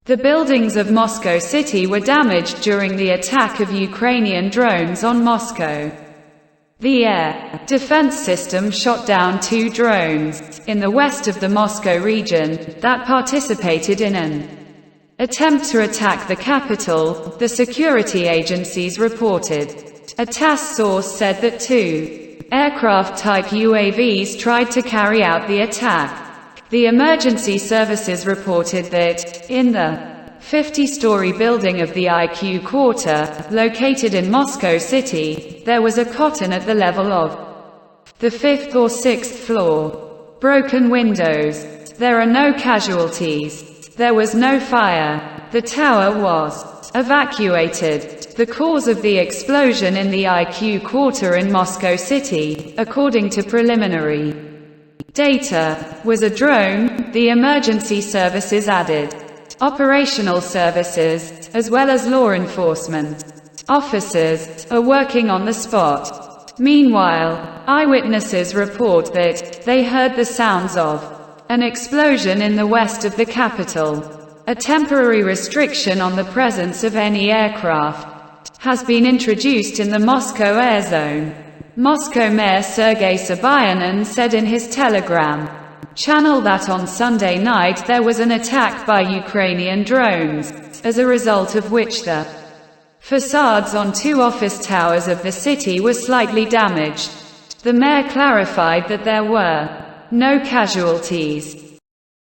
The buildings of Moscow City were damaged during the attack of Ukrainian drones on Moscow. The air defense system shot down 2 drones in the west of the Moscow region that participated in an attempt to attack the capital, the security agencies reported. A TASS source said that 2 aircraft-type UAVs tried to carry out the attack. The emergency services reported that, in the 50-story building of the IQ Quarter, located in Moscow City, there was a cotton at the level of the 5th or 6th floor. Broken windows. There are no casualties. There was no fire. The tower was evacuated. The cause of the explosion in the IQ Quarter in Moscow City, according to preliminary data, was a drone, the emergency services added. Operational services, as well as law enforcement officers, are working on the spot. Meanwhile, eyewitnesses report that they heard the sounds of an explosion in the west of the capital. A temporary restriction on the presence of any aircraft has been introduced in the Moscow air zone. Moscow Mayor Sergei Sobyanin said in his Telegram channel that on Sunday night there was an attack by Ukrainian drones, as a result of which the facades on 2 office towers of the city were slightly damaged. The mayor clarified that there were no casualties.